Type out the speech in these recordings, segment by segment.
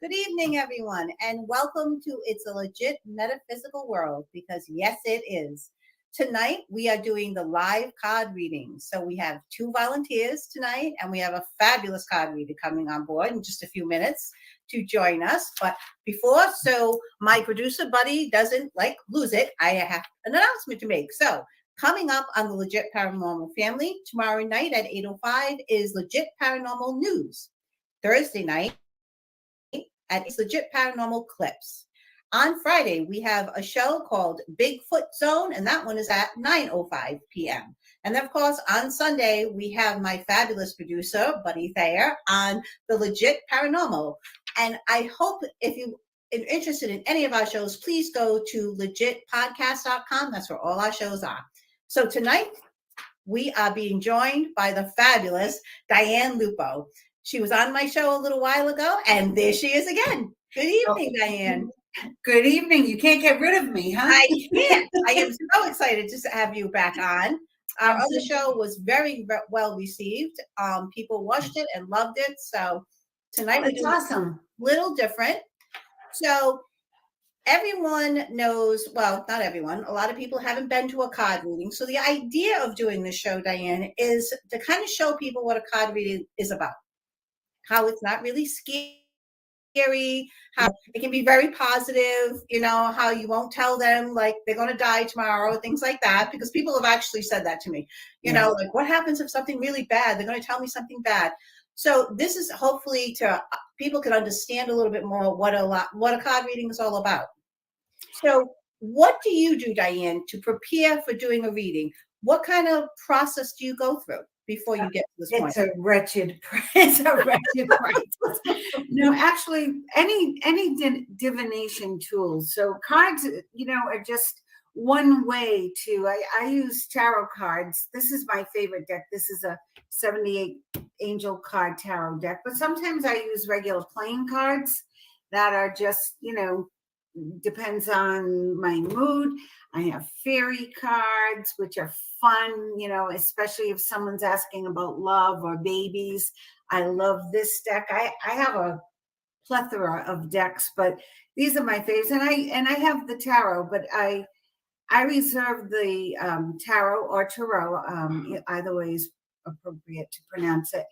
Good evening, everyone, and welcome to It's a Legit Metaphysical World, because yes, it is. Tonight, we are doing the live card reading. So we have two volunteers tonight, and we have a fabulous card reader coming on board in just a few minutes to join us. But before, so my producer buddy doesn't lose it, I have an announcement to make. So coming up on the Legit Paranormal Family tomorrow night at 8:05 is Legit Paranormal News. Thursday night at It's Legit Paranormal Clips. On Friday, we have a show called Bigfoot Zone, and that one is at 9:05 p.m. And then, of course, on Sunday, we have my fabulous producer, Buddy Thayer, on the Legit Paranormal. And I hope if you are interested in any of our shows, please go to legitpodcast.com. That's where all our shows are. So tonight, we are being joined by the fabulous Diane Lupo. She was on my show a little while ago, and there she is again. Good evening, Diane. Good evening. You can't get rid of me, huh? I can't. I am so excited to have you back on. Our other show was very well received. People watched it and loved it. So tonight it's awesome. A little different. So everyone knows, well, not everyone, a lot of people haven't been to a card reading. So the idea of doing this show, Diane, is to kind of show people what a card reading is about. How it's not really scary, how it can be very positive, how you won't tell them like they're going to die tomorrow, things like that, because people have actually said that to me. Like, what happens if something really bad? They're going to tell me something bad. So this is hopefully to people can understand a little bit more what a card reading is all about. So what do you do, Diane, to prepare for doing a reading? What kind of process do you go through before you get to this point? It's a wretched process. No, actually, any divination tools. So cards, are just one way to. I use tarot cards. This is my favorite deck. This is a 78 angel card tarot deck. But sometimes I use regular playing cards that are just, depends on my mood. I have fairy cards, which are fun, especially if someone's asking about love or babies. I love this deck. I have a plethora of decks, but these are my favorites. And I have the tarot, but I reserve the tarot or tarot. Either way is appropriate to pronounce it.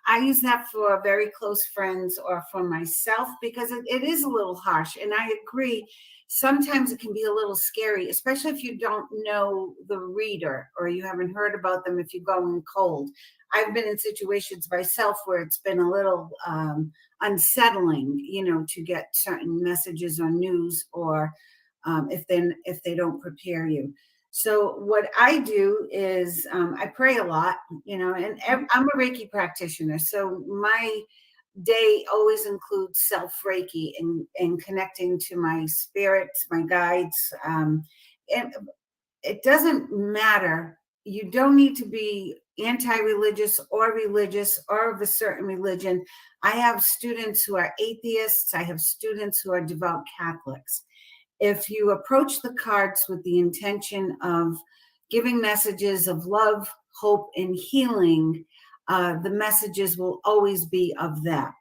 I use that for very close friends or for myself because it is a little harsh. And I agree, sometimes it can be a little scary, especially if you don't know the reader or you haven't heard about them if you go in cold. I've been in situations myself where it's been a little unsettling, to get certain messages or news or if they don't prepare you. So what I do is I pray a lot, and I'm a Reiki practitioner. So my day always includes self-Reiki and connecting to my spirits, my guides. And it doesn't matter. You don't need to be anti-religious or religious or of a certain religion. I have students who are atheists. I have students who are devout Catholics. If you approach the cards with the intention of giving messages of love, hope, and healing, the messages will always be of that.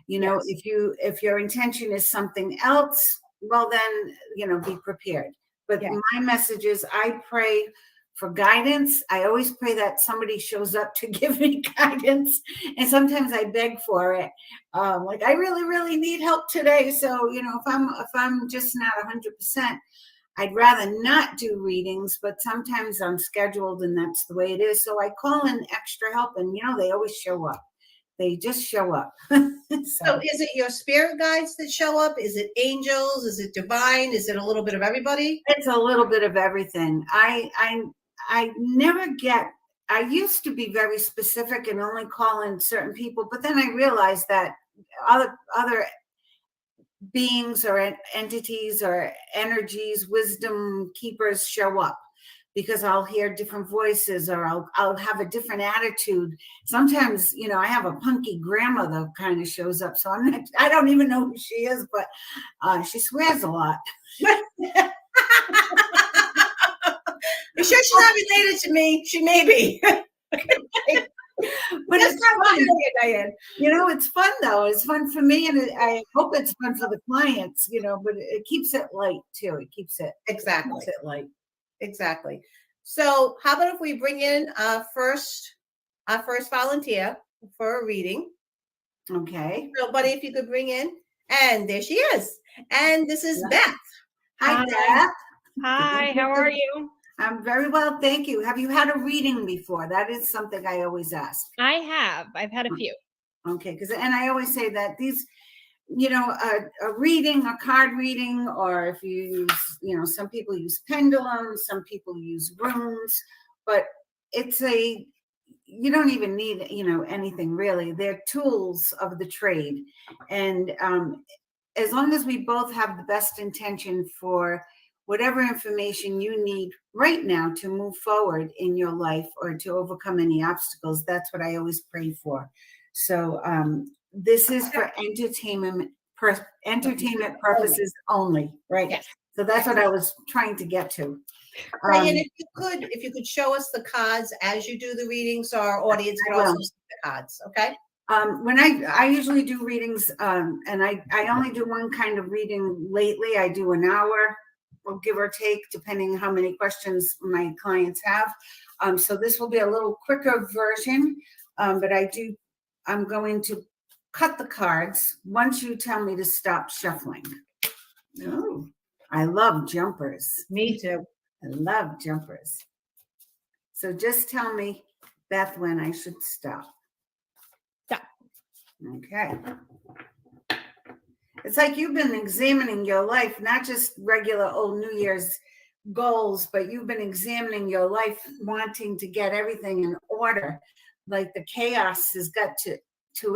Yes. If your intention is something else, well then, be prepared. But yes. My messages, I pray for guidance. I always pray that somebody shows up to give me guidance. And sometimes I beg for it. I really, really need help today. So, if I'm just not 100%, I'd rather not do readings, but sometimes I'm scheduled and that's the way it is. So I call in extra help and, they always show up. They just show up. So is it your spirit guides that show up? Is it angels? Is it divine? Is it a little bit of everybody? It's a little bit of everything. I never get, I used to be very specific and only call in certain people, but then I realized that other beings or entities or energies, wisdom keepers show up because I'll hear different voices or I'll have a different attitude. Sometimes, I have a punky grandmother kind of shows up. So I don't even know who she is, but she swears a lot. You sure she's not related to me? She may be. But it's fun, Diane. It's fun though. It's fun for me, and I hope it's fun for the clients. But it keeps it light too. It keeps it light. Exactly. So, how about if we bring in our first volunteer for a reading? Okay. So, buddy, if you could bring in, and there she is. And this is Beth. Hi, Beth. Hi, how are you? I'm very well, thank you. Have you had a reading before? That is something I always ask. I have. I've had a few. Okay, and I always say that these, a reading, a card reading, or if you use, some people use pendulums, some people use runes, but you don't even need, anything really. They're tools of the trade. And as long as we both have the best intention for whatever information you need right now to move forward in your life or to overcome any obstacles, that's what I always pray for. So this is for entertainment purposes only, right? Yes. So that's what I was trying to get to. Diane, if you could show us the cards as you do the reading, so our audience can also see the cards, okay? When I usually do readings, and I only do one kind of reading lately. I do an hour, give or take, depending how many questions my clients have. So this will be a little quicker version, but I'm going to cut the cards once you tell me to stop shuffling. Oh, I love jumpers. Me too. I love jumpers. So just tell me, Beth, when I should stop. Stop. Okay. It's like you've been examining your life, not just regular old New Year's goals, but you've been examining your life, wanting to get everything in order. Like the chaos has got to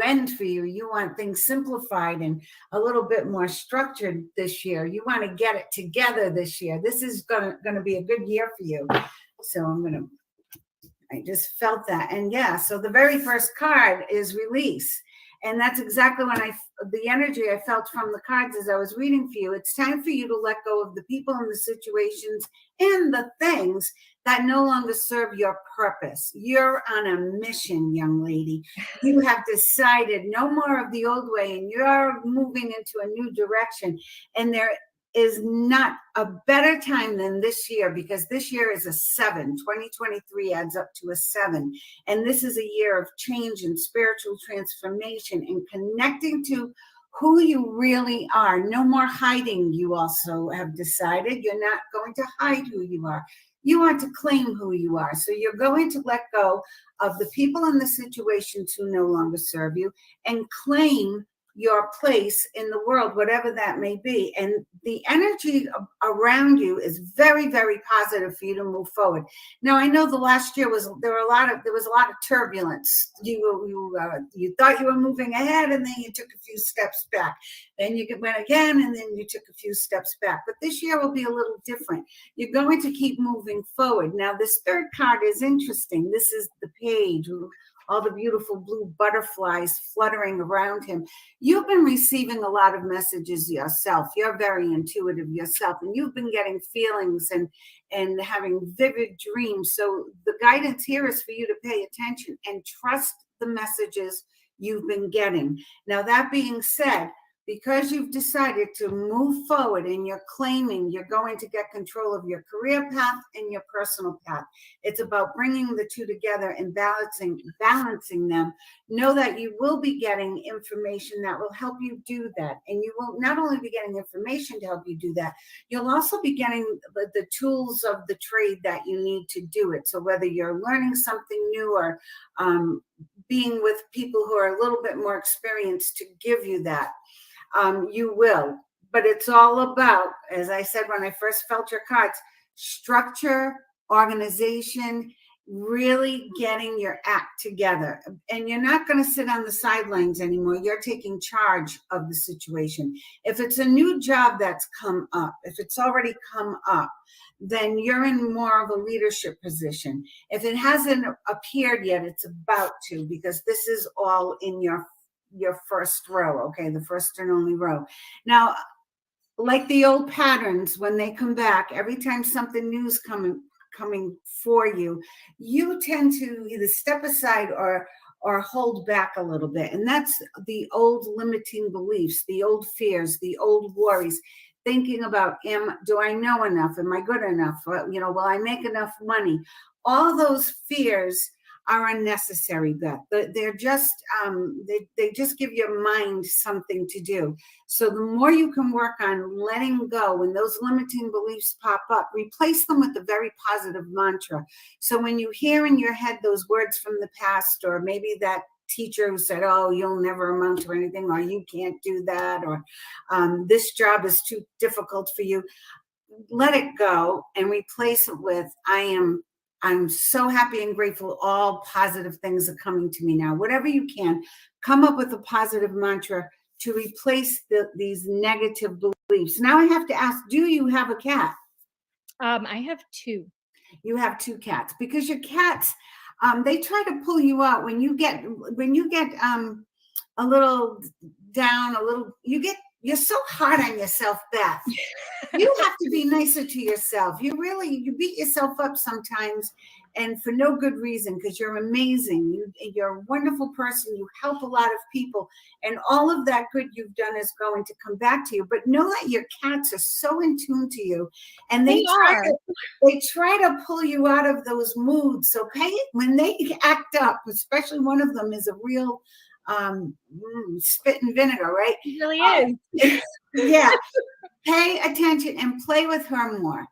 end for you. You want things simplified and a little bit more structured this year. You want to get it together this year. This is going to be a good year for you. So I just felt that. And yeah, so the very first card is release. And that's exactly the energy I felt from the cards as I was reading for you. It's time for you to let go of the people and the situations and the things that no longer serve your purpose. You're on a mission, young lady. You have decided no more of the old way, and you're moving into a new direction. And there is not a better time than this year, because this year is a 7. 2023 adds up to a 7. And this is a year of change and spiritual transformation and connecting to who you really are. No more hiding, you also have decided. You're not going to hide who you are. You want to claim who you are. So you're going to let go of the people and the situations who no longer serve you and claim your place in the world, whatever that may be. And the energy around you is very, very positive for you to move forward. Now, I know the last year there was a lot of turbulence. You thought you were moving ahead, and then you took a few steps back. Then you went again, and then you took a few steps back. But this year will be a little different. You're going to keep moving forward. Now, this third card is interesting. This is the page. All the beautiful blue butterflies fluttering around him. You've been receiving a lot of messages yourself. You're very intuitive yourself, and you've been getting feelings and having vivid dreams. So the guidance here is for you to pay attention and trust the messages you've been getting. Now, that being said, because you've decided to move forward and you're claiming you're going to get control of your career path and your personal path, it's about bringing the two together and balancing them. Know that you will be getting information that will help you do that. And you will not only be getting information to help you do that, you'll also be getting the tools of the trade that you need to do it. So whether you're learning something new or being with people who are a little bit more experienced to give you that, you will. But it's all about, as I said when I first felt your cards, structure, organization, really getting your act together. And you're not going to sit on the sidelines anymore. You're taking charge of the situation. If it's a new job that's come up, if it's already come up, then you're in more of a leadership position. If it hasn't appeared yet, it's about to, because this is all in your first row, okay, the first and only row. Now, like the old patterns, when they come back, every time something new's coming for you, you tend to either step aside or hold back a little bit. And that's the old limiting beliefs, the old fears, the old worries, thinking about, do I know enough? Am I good enough? Will I make enough money? All those fears are unnecessary, Beth. They're just, they just give your mind something to do. So the more you can work on letting go when those limiting beliefs pop up, replace them with a very positive mantra. So when you hear in your head those words from the past, or maybe that teacher who said, oh, you'll never amount to anything, or you can't do that, or this job is too difficult for you, let it go and replace it with, I'm so happy and grateful. All positive things are coming to me now. Whatever you can, come up with a positive mantra to replace these negative beliefs. Now I have to ask, do you have a cat? I have 2. You have 2 cats, because your cats, they try to pull you out when you get a little down, you're so hard on yourself, Beth. You have to be nicer to yourself. You beat yourself up sometimes, and for no good reason, because you're amazing. You're a wonderful person. You help a lot of people, and all of that good you've done is going to come back to you. But know that your cats are so in tune to you, and they try to pull you out of those moods. So when they act up, especially one of them is a real spit and vinegar, right? It really is. Yeah. Pay attention and play with her more,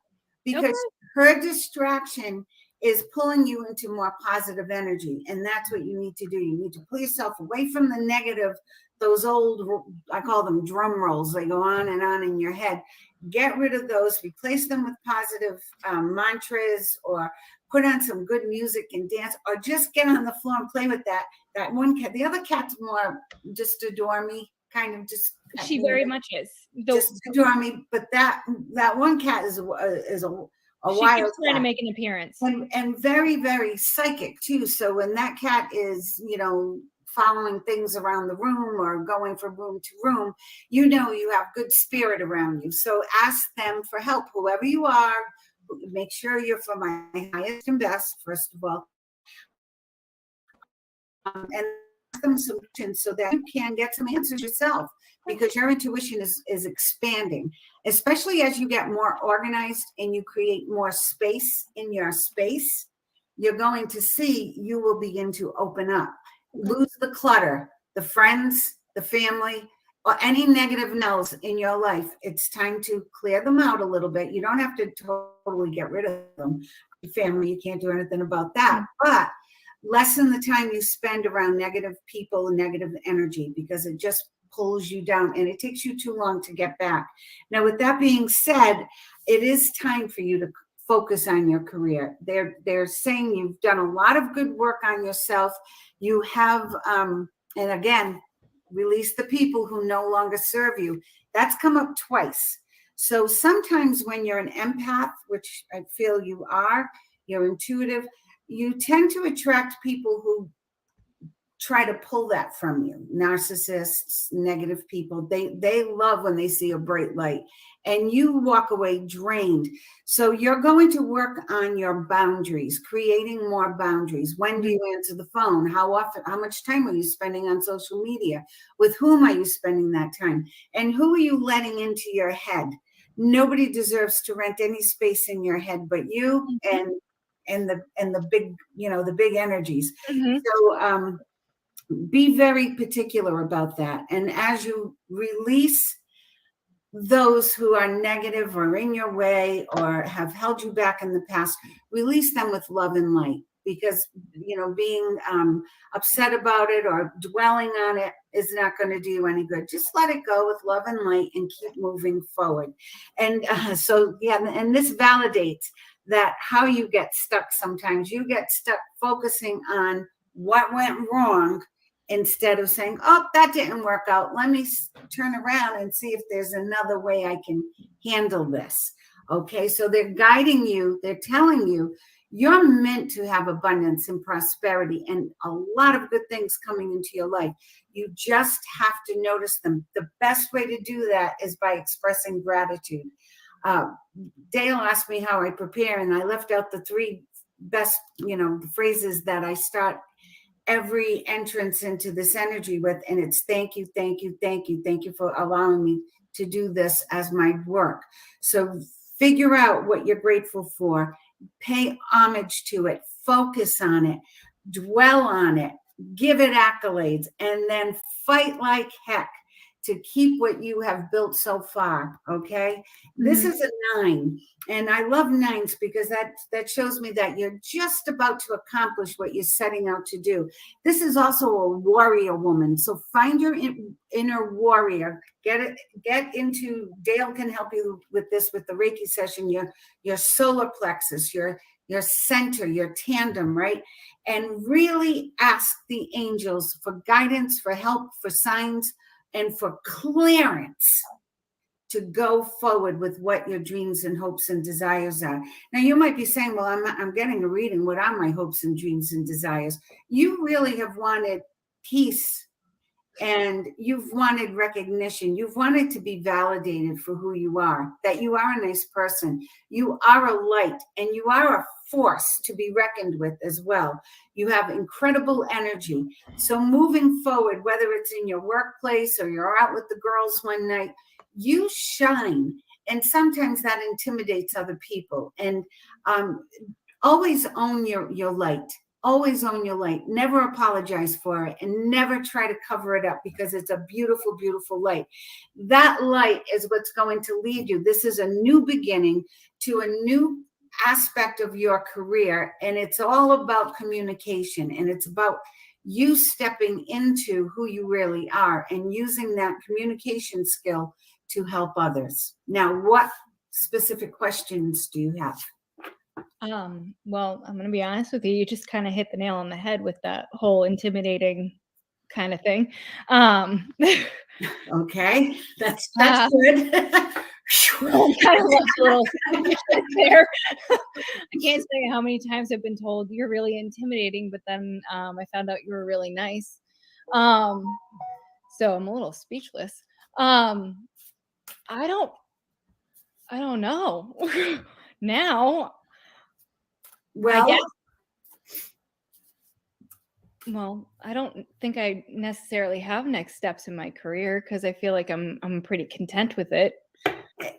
because her distraction is pulling you into more positive energy. And that's what you need to do. You need to pull yourself away from the negative, those old, I call them drum rolls. They go on and in your head. Get rid of those, replace them with positive mantras, or put on some good music and dance, or just get on the floor and play with that one cat. The other cat's more just adore me, kind of just. She very much is. Just adore me, but that one cat is a she wild keeps trying cat. to make an appearance, and very, very psychic too. So when that cat is, following things around the room or going from room to room, you have good spirit around you. So ask them for help, whoever you are. Make sure you're for my highest and best, first of all, and ask them solutions so that you can get some answers yourself, because your intuition is expanding, especially as you get more organized and you create more space in your space. You're going to see, you will begin to open up, lose the clutter, the friends, the family, or any negative nulls in your life. It's time to clear them out a little bit. You don't have to totally get rid of them. Your family, you can't do anything about that, but lessen the time you spend around negative people and negative energy, because it just pulls you down and it takes you too long to get back. Now, with that being said, it is time for you to focus on your career. They're saying you've done a lot of good work on yourself. You have, and again, release the people who no longer serve you. That's come up twice. So sometimes when you're an empath, which I feel you are, you're intuitive, you tend to attract people who try to pull that from you. Narcissists, negative people, they love when they see a bright light, and you walk away drained. So you're going to work on your boundaries, creating more boundaries. When do you answer the phone? How often? How much time are you spending on social media? With whom are you spending that time? And who are you letting into your head? Nobody deserves to rent any space in your head but you and the big, the big energies. So be very particular about that. And as you release those who are negative or in your way or have held you back in the past, release them with love and light, because being upset about it or dwelling on it is not going to do you any good. Just let it go with love and light and keep moving forward. And and this validates that how you get stuck sometimes. You get stuck focusing on what went wrong instead of saying, oh, that didn't work out. Let me turn around and see if there's another way I can handle this. Okay, so they're guiding you. They're telling you you're meant to have abundance and prosperity and a lot of good things coming into your life. You just have to notice them. The best way to do that is by expressing gratitude. Dale asked me how I prepare, and I left out the 3 best, phrases that I start every entrance into this energy with, and it's thank you, thank you, thank you, thank you for allowing me to do this as my work. So figure out what you're grateful for, pay homage to it, focus on it, dwell on it, give it accolades, and then fight like heck to keep what you have built so far. Okay. This is a 9, and I love 9s because that shows me that you're just about to accomplish what you're setting out to do. This is also a warrior woman. So find your inner warrior, get into, Dale can help you with this, with the Reiki session, your solar plexus, your center, your tandem, right? And really ask the angels for guidance, for help, for signs, and for clearance to go forward with what your dreams and hopes and desires are. Now, you might be saying, well, I'm getting a reading. What are my hopes and dreams and desires? You really have wanted peace, and you've wanted recognition. You've wanted to be validated for who you are, that you are a nice person. You are a light, and you are a force to be reckoned with as well. You have incredible energy. So moving forward, whether it's in your workplace or you're out with the girls one night, you shine. And sometimes that intimidates other people. And always own your light. Always own your light. Never apologize for it, and never try to cover it up, because it's a beautiful, beautiful light. That light is what's going to lead you. This is a new beginning to a new aspect of your career, and it's all about communication, and it's about you stepping into who you really are and using that communication skill to help others. Now, what specific questions do you have? Well, I'm going to be honest with you. You just kind of hit the nail on the head with that whole intimidating kind of thing. Okay, that's good. Kind of lost a little there. I can't say how many times I've been told you're really intimidating, but then I found out you were really nice. So I'm a little speechless. I don't know. Now, Well, I guess. Well, I don't think I necessarily have next steps in my career, because I feel like I'm pretty content with it.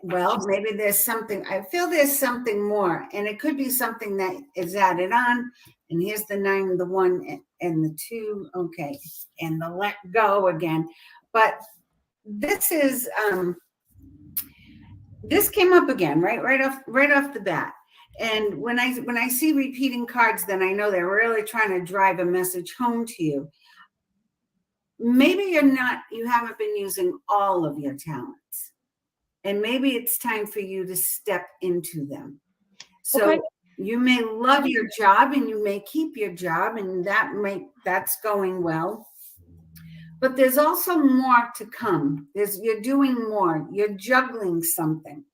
well, maybe there's something. I feel there's something more, and it could be something that is added on. And here's the 9, the 1, and the 2. Okay, and the let go again. But this is this came up again, right off the bat. And when I see repeating cards, then I know they're really trying to drive a message home to you. Maybe you haven't been using all of your talents, and maybe it's time for you to step into them. So you may love your job, and you may keep your job, and that's going well. But there's also more to come. You're doing more. You're juggling something.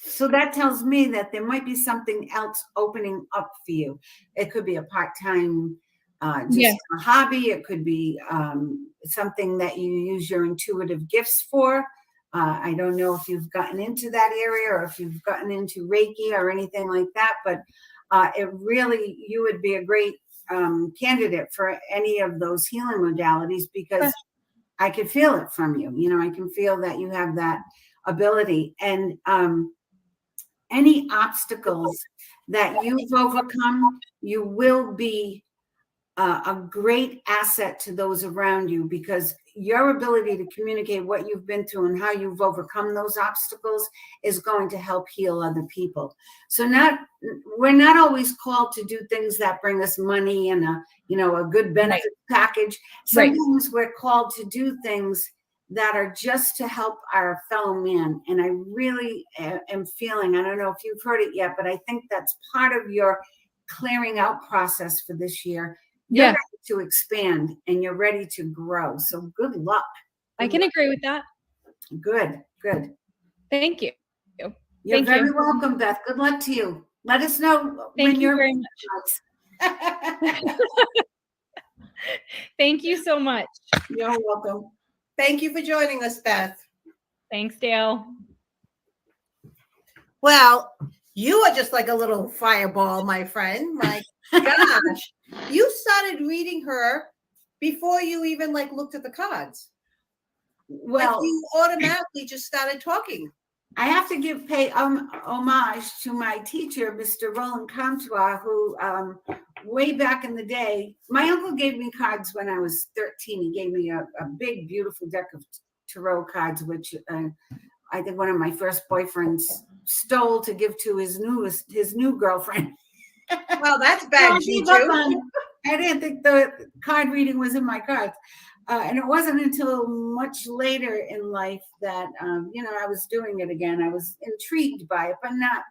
So that tells me that there might be something else opening up for you. It could be a part-time, just a hobby. It could be something that you use your intuitive gifts for. I don't know if you've gotten into that area, or if you've gotten into Reiki or anything like that, but you would be a great candidate for any of those healing modalities, because I could feel it from you. I can feel that you have that ability. And any obstacles that you've overcome, you will be a great asset to those around you, because your ability to communicate what you've been through and how you've overcome those obstacles is going to help heal other people. So we're not always called to do things that bring us money and a good benefit package. Sometimes we're called to do things that are just to help our fellow man. And I really am feeling, I don't know if you've heard it yet, but I think that's part of your clearing out process for this year. You're ready to expand, and you're ready to grow. So good luck. I can agree with that. Good. Thank you. You're very welcome, Beth. Good luck to you. Let us know when you're very much. Thank you so much. You're welcome. Thank you for joining us, Beth. Thanks, Dale. Well, you are just like a little fireball, my friend. My gosh. You started reading her before you even like looked at the cards. Like Well, you automatically just started talking. I have to pay homage to my teacher, Mr. Roland Comtois, who way back in the day, my uncle gave me cards when I was 13. He gave me a big, beautiful deck of tarot cards, which I think one of my first boyfriends stole to give to his new girlfriend. Well, that's bad juju. I didn't think the card reading was in my cards. And it wasn't until much later in life that, I was doing it again. I was intrigued by it, but not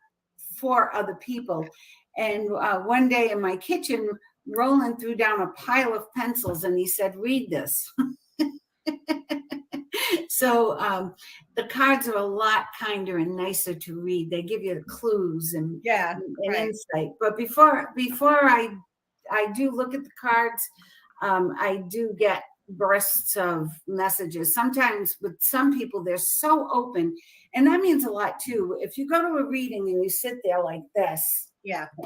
for other people. And one day in my kitchen, Roland threw down a pile of pencils and he said, "Read this." So the cards are a lot kinder and nicer to read. They give you clues and insight. But before I do look at the cards, I do get bursts of messages. Sometimes with some people, they're so open, and that means a lot too. If you go to a reading and you sit there like this,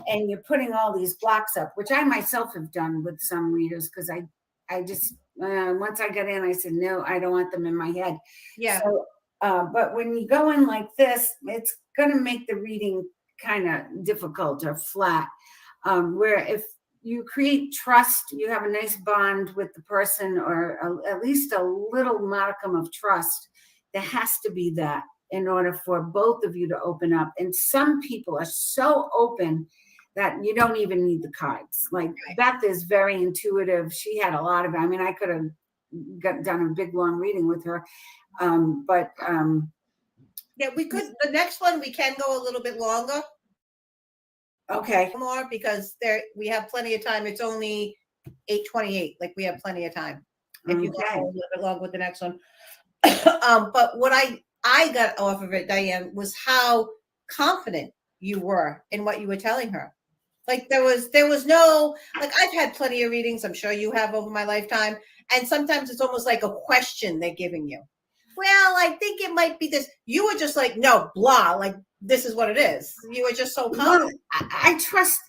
and you're putting all these blocks up, which I myself have done with some readers, because I just once I got in, I said, no, I don't want them in my head. So but when you go in like this, it's going to make the reading kind of difficult or flat, where if you create trust, you have a nice bond with the person, or at least a little modicum of trust. There has to be that in order for both of you to open up. And some people are so open that you don't even need the cards. Like Beth is very intuitive. She had a lot of, I could have done a big long reading with her. But we could, the next one, we can go a little bit longer. Okay. More, because we have plenty of time. It's only 8:28. Like we have plenty of time. If you can go a little bit long with the next one. But what I got off of it, Diane, was how confident you were in what you were telling her. Like there was no, like I've had plenty of readings, I'm sure you have over my lifetime, and sometimes it's almost like a question they're giving you. Well, I think it might be this. You were just like, no, blah, like this is what it is. You were just so confident. Well, I trust.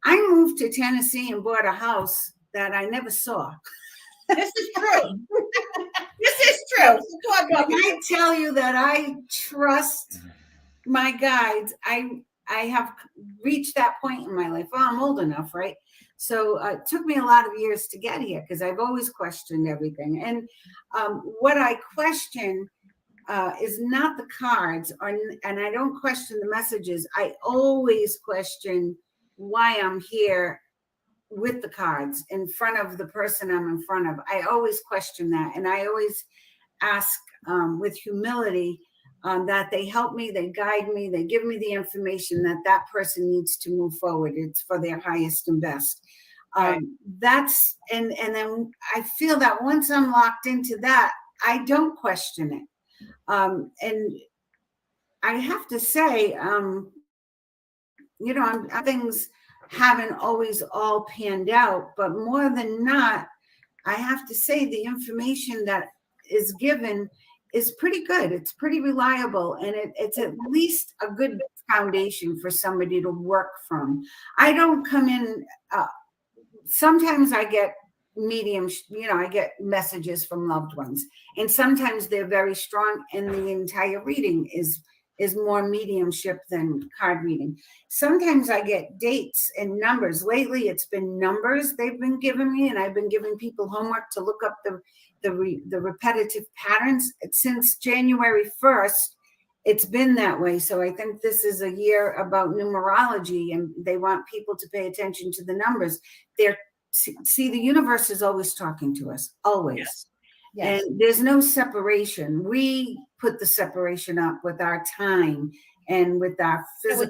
I moved to Tennessee and bought a house that I never saw. This is true. This is true. When I tell you that I trust my guides, I have reached that point in my life. Well, I'm old enough, right? So it took me a lot of years to get here because I've always questioned everything. And what I question is not the cards, and I don't question the messages. I always question why I'm here with the cards in front of the person I'm in front of. I always question that. And I always ask with humility that they help me, they guide me, they give me the information that person needs to move forward. It's for their highest and best. That's, and then I feel that once I'm locked into that, I don't question it. And I have to say, things haven't always all panned out, but more than not, I have to say the information that is given is pretty good. It's pretty reliable, and it's at least a good foundation for somebody to work from. I don't come in, sometimes I get mediums, I get messages from loved ones, and sometimes they're very strong and the entire reading is more mediumship than card reading. Sometimes I get dates and numbers. Lately it's been numbers they've been giving me, and I've been giving people homework to look up the repetitive patterns. Since January 1st it's been that way. So I think this is a year about numerology, and they want people to pay attention to the numbers. See, the universe is always talking to us, always. Yes. And there's no separation. We put the separation up with our time and with our physical,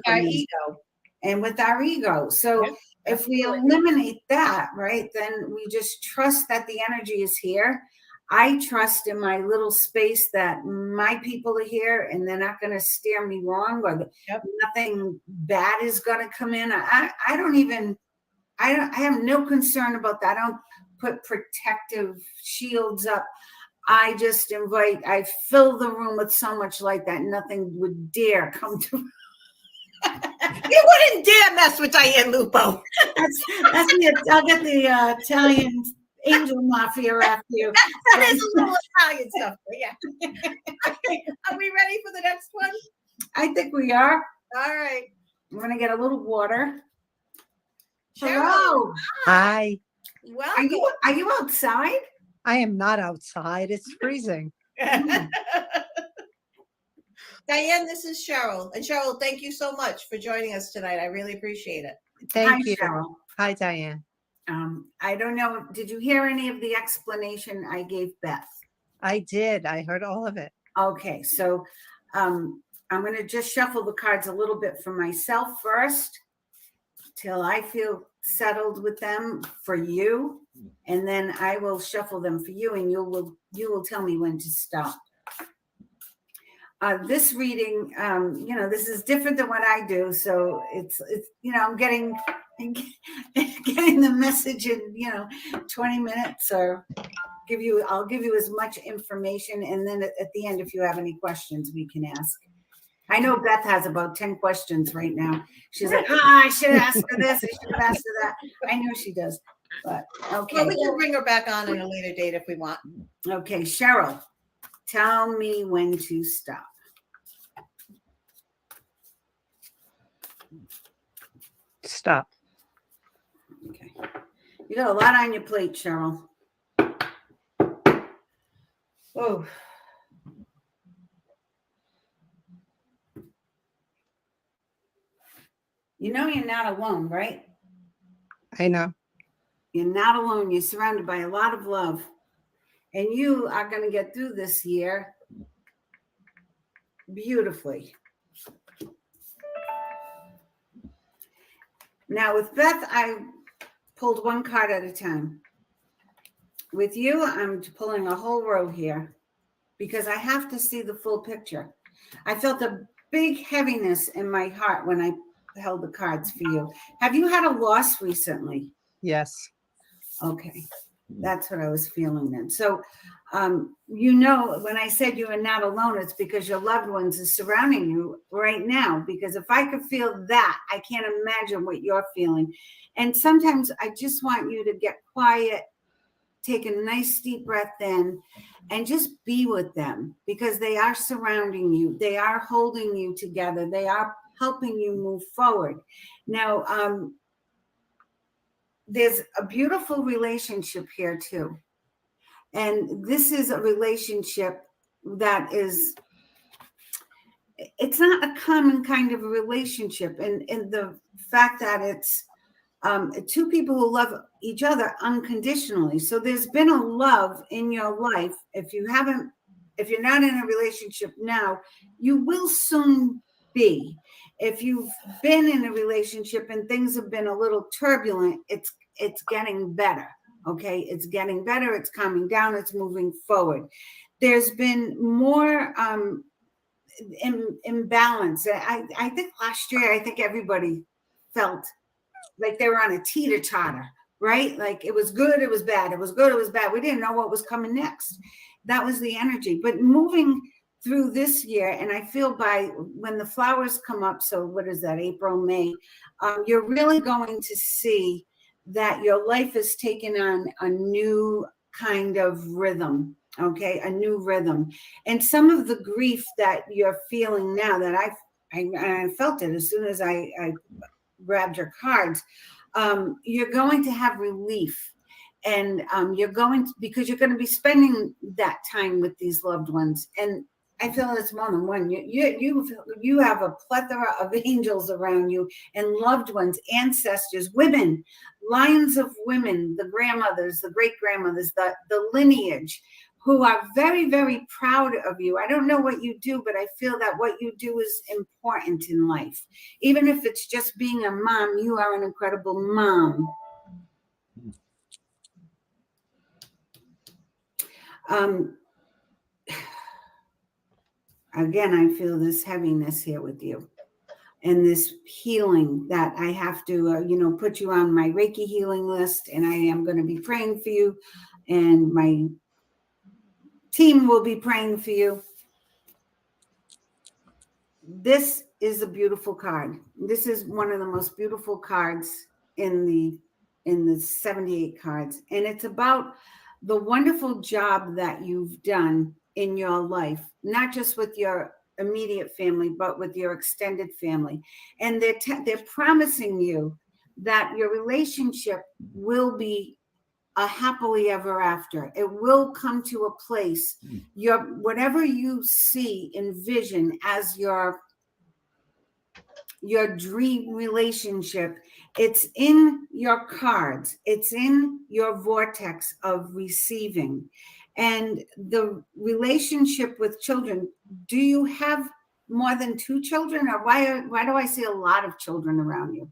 with our ego. So if we eliminate that, right, then we just trust that the energy is here. I trust in my little space that my people are here and they're not going to steer me wrong, or nothing bad is going to come in. I have no concern about that. I don't put protective shields up. I fill the room with so much light that nothing would dare come to. You wouldn't dare mess with Diane Lupo. I'll get the Italian angel mafia after you. That is a little Italian stuff, but yeah. Okay, are we ready for the next one? I think we are. All right. I'm going to get a little water. Cheryl. Hello. Hi. Welcome. Are you outside? I am not outside. It's freezing. Diane, this is Cheryl. And Cheryl, thank you so much for joining us tonight. I really appreciate it. Thank you. Cheryl. Hi, Diane. I don't know. Did you hear any of the explanation I gave Beth? I did. I heard all of it. Okay, so I'm going to just shuffle the cards a little bit for myself first till I feel settled with them for you, and then I will shuffle them for you, and you will tell me when to stop. This reading, this is different than what I do, so it's I'm getting the message in 20 minutes, or I'll give you as much information, and then at the end, if you have any questions, we can ask. I know Beth has about 10 questions right now. She's like, I should ask her this, I should have asked her that. I know she does, but okay. Well, we can bring her back on at a later date if we want. Okay, Cheryl, tell me when to stop. Stop. Okay. You got a lot on your plate, Cheryl. Oh. You're not alone, right? I know. You're not alone. You're surrounded by a lot of love. And you are going to get through this year beautifully. Now, with Beth, I pulled one card at a time. With you, I'm pulling a whole row here because I have to see the full picture. I felt a big heaviness in my heart when I held the cards for you. Have you had a loss recently? Yes. Okay. That's what I was feeling then. So, when I said you are not alone, it's because your loved ones are surrounding you right now. Because if I could feel that, I can't imagine what you're feeling. And sometimes I just want you to get quiet, take a nice deep breath in, and just be with them, because they are surrounding you. They are holding you together. They are helping you move forward. Now, there's a beautiful relationship here too. And this is a relationship that it's not a common kind of a relationship. And the fact that it's two people who love each other unconditionally. So there's been a love in your life. If you're not in a relationship now, you will soon be. If you've been in a relationship and things have been a little turbulent, it's getting better. Okay, it's getting better. It's calming down. It's moving forward. There's been more imbalance. I think last year, I think everybody felt like they were on a teeter-totter, right? Like it was good, it was bad. It was good, it was bad. We didn't know what was coming next. That was the energy. But moving through this year, and I feel by when the flowers come up, so what is that, April, May, you're really going to see that your life is taking on a new kind of rhythm, okay, a new rhythm. And some of the grief that you're feeling now, that I felt it as soon as I grabbed your cards, you're going to have relief. And because you're going to be spending that time with these loved ones. And I feel it's more than one. You have a plethora of angels around you and loved ones, ancestors, women, lines of women, the grandmothers, the great grandmothers, the lineage, who are very, very proud of you. I don't know what you do, but I feel that what you do is important in life. Even if it's just being a mom, you are an incredible mom. Again, I feel this heaviness here with you and this healing that I have to, put you on my Reiki healing list, and I am going to be praying for you. And my team will be praying for you. This is a beautiful card. This is one of the most beautiful cards in the 78 cards. And it's about the wonderful job that you've done in your life, not just with your immediate family, but with your extended family. And they're promising you that your relationship will be a happily ever after. It will come to a place, whatever you see, envision as your dream relationship, it's in your cards, it's in your vortex of receiving. And the relationship with children, do you have more than 2 children, or why do I see a lot of children around you?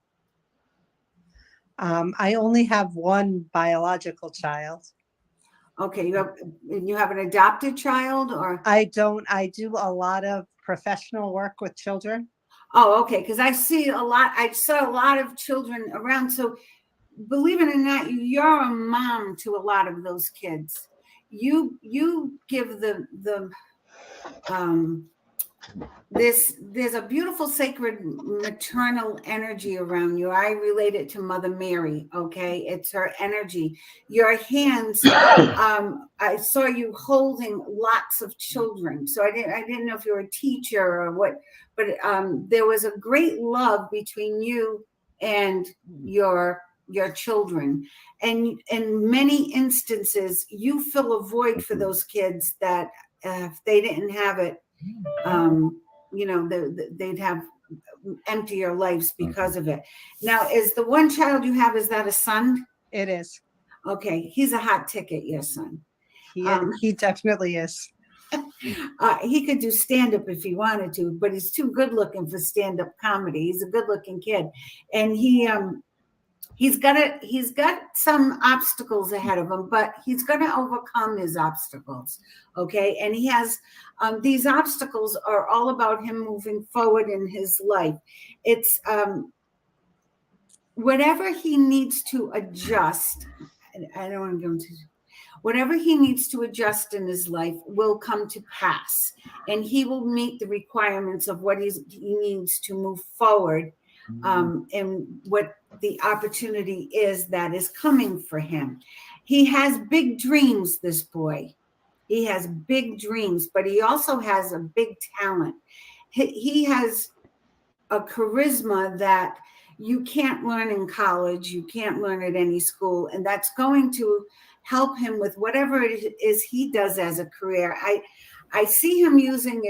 I only have one biological child. Okay, you have an adopted child, or? I don't. I do a lot of professional work with children. Oh, okay, because I saw a lot of children around. So believe it or not, you're a mom to a lot of those kids. You give there's a beautiful sacred maternal energy around you. I relate it to Mother Mary. Okay, it's her energy. Your hands, I saw you holding lots of children. So I didn't know if you were a teacher or what, but there was a great love between you and your children. And in many instances, you fill a void for those kids that if they didn't have it, they'd have emptier lives because of it. Now, is the one child you have, is that a son? It is. Okay, he's a hot ticket, your son. He definitely is. He could do stand-up if he wanted to, but he's too good looking for stand-up comedy. He's a good-looking kid, and he's got some obstacles ahead of him, but he's going to overcome his obstacles. Okay, and he has these obstacles are all about him moving forward in his life. It's whatever he needs to adjust. I don't want to go into. Whatever he needs to adjust in his life will come to pass, and he will meet the requirements of what he needs to move forward, and what the opportunity is that is coming for him. He has big dreams, this boy. He has big dreams, but he also has a big talent. He has a charisma that you can't learn in college, you can't learn at any school, and that's going to help him with whatever it is he does as a career. I see him using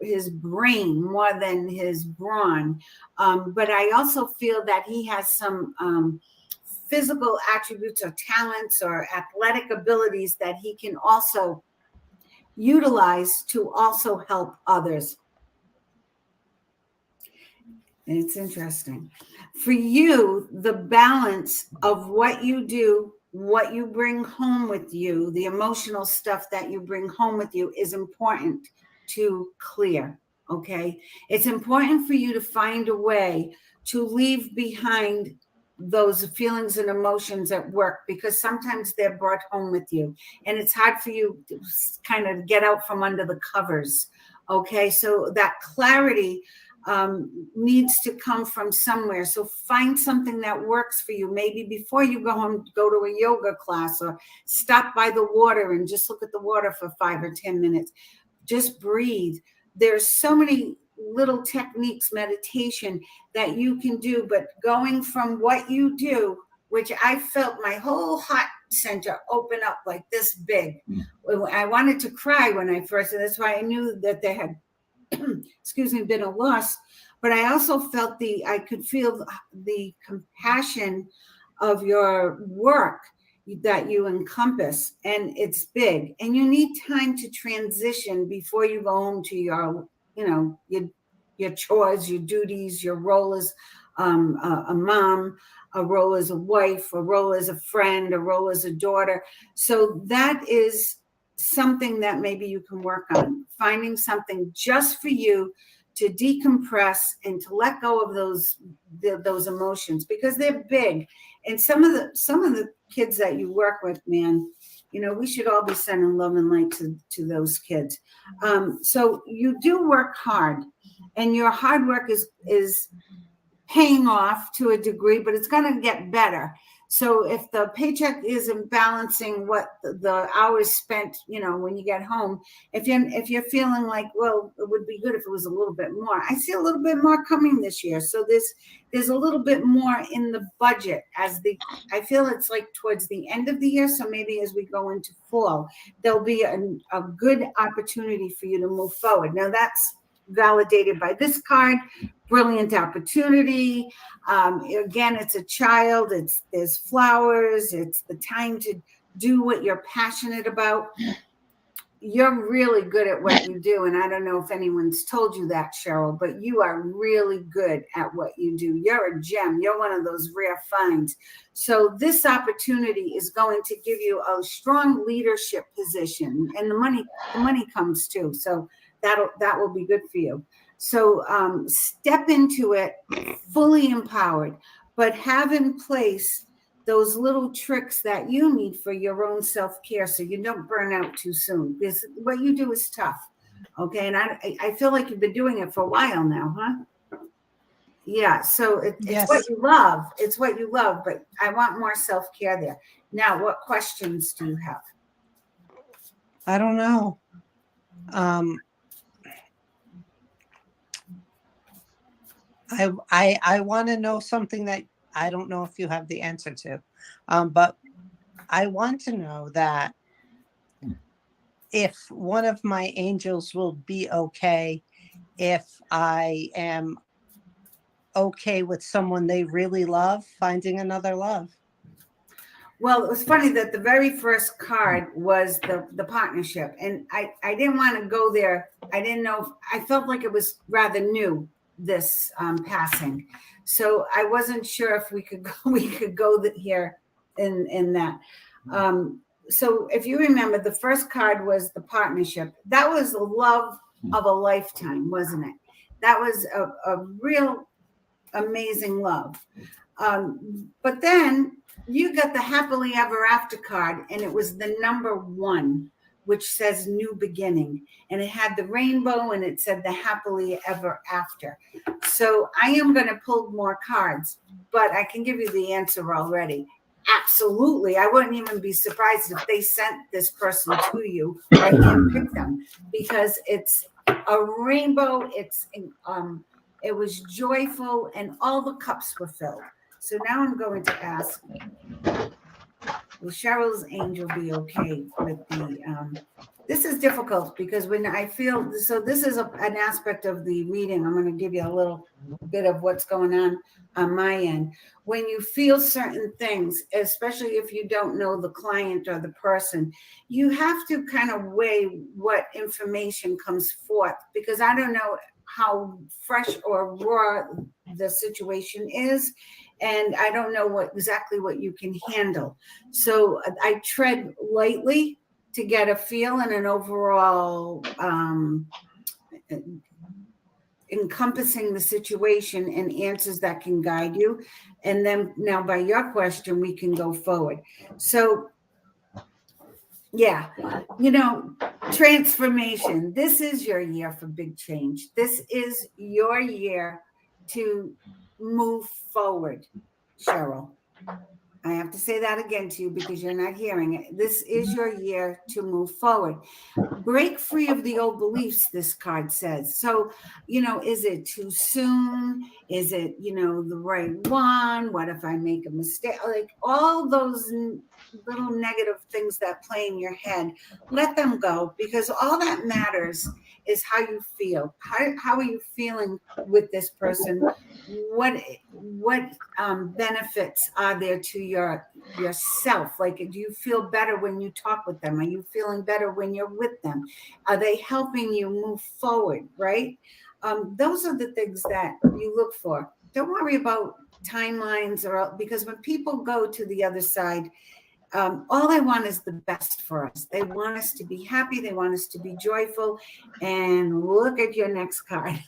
his brain more than his brawn, but I also feel that he has some physical attributes or talents or athletic abilities that he can also utilize to also help others. And it's interesting. For you, the balance of what you do, what you bring home with you, the emotional stuff that you bring home with you is important to clear, okay? It's important for you to find a way to leave behind those feelings and emotions at work, because sometimes they're brought home with you and it's hard for you to kind of get out from under the covers, okay? So that clarity needs to come from somewhere. So find something that works for you. Maybe before you go home, go to a yoga class or stop by the water and just look at the water for 5 or 10 minutes. Just breathe. There's so many little techniques, meditation that you can do, but going from what you do, which I felt my whole heart center open up like this big. I wanted to cry when I first, and that's why I knew that there had been a loss, but I also felt I could feel the compassion of your work that you encompass, and it's big, and you need time to transition before you go home to your chores, your duties, your role as a mom, a role as a wife, a role as a friend, a role as a daughter. So that is something that maybe you can work on, finding something just for you to decompress and to let go of those emotions, because they're big. And some of the kids that you work with, man, You know, we should all be sending love and light to those kids. So you do work hard, and your hard work is paying off to a degree, but it's going to get better. So if the paycheck isn't balancing what the hours spent, you know, when you get home, if you're feeling like, well, it would be good if it was a little bit more. I see a little bit more coming this year. So there's a little bit more in the budget I feel it's like towards the end of the year. So maybe as we go into fall, there'll be a good opportunity for you to move forward. Now that's validated by this card. Brilliant opportunity. Again, it's a child. There's flowers. It's the time to do what you're passionate about. You're really good at what you do. And I don't know if anyone's told you that, Cheryl, but you are really good at what you do. You're a gem. You're one of those rare finds. So this opportunity is going to give you a strong leadership position, and the money comes too. So that will be good for you. So step into it fully empowered, but have in place those little tricks that you need for your own self-care so you don't burn out too soon, because what you do is tough. Okay. And I feel like you've been doing it for a while now, huh? Yeah. So it's Yes. what you love. It's what you love, but I want more self-care there. Now, what questions do you have? I don't know. I want to know something that I don't know if you have the answer to, but I want to know that if one of my angels will be okay if I am okay with someone they really love finding another love. Well, it was funny that the very first card was the partnership, and I didn't want to go there. I didn't know. I felt like it was rather new, this passing, so I wasn't sure if we could go here in that. So if you remember, the first card was the partnership. That was the love of a lifetime, wasn't it? That was a real amazing love. But then you got the happily ever after card, and it was the number 1, which says new beginning, and it had the rainbow, and it said the happily ever after. So I am going to pull more cards, but I can give you the answer already. Absolutely. I wouldn't even be surprised if they sent this person to you or handpicked them, because it's a rainbow. It was joyful, and all the cups were filled. So now I'm going to ask, will Cheryl's angel be okay with the, this is difficult because when I feel, so this is an aspect of the reading. I'm going to give you a little bit of what's going on my end. When you feel certain things, especially if you don't know the client or the person, you have to kind of weigh what information comes forth, because I don't know how fresh or raw the situation is, and I don't know exactly what you can handle. So I tread lightly to get a feel and an overall encompassing the situation and answers that can guide you. And then now by your question, we can go forward. So yeah, transformation. This is your year for big change. This is your year to move forward, Cheryl. I have to say that again to you because you're not hearing it. This is your year to move forward. Break free of the old beliefs, this card says. So, is it too soon? Is it, the right one? What if I make a mistake? Like all those little negative things that play in your head, let them go, because all that matters is how you feel. How are you feeling with this person? What benefits are there to yourself? Like, do you feel better when you talk with them? Are you feeling better when you're with them? Are they helping you move forward, right? Those are the things that you look for. Don't worry about timelines, because when people go to the other side, all they want is the best for us. They want us to be happy. They want us to be joyful. And look at your next card.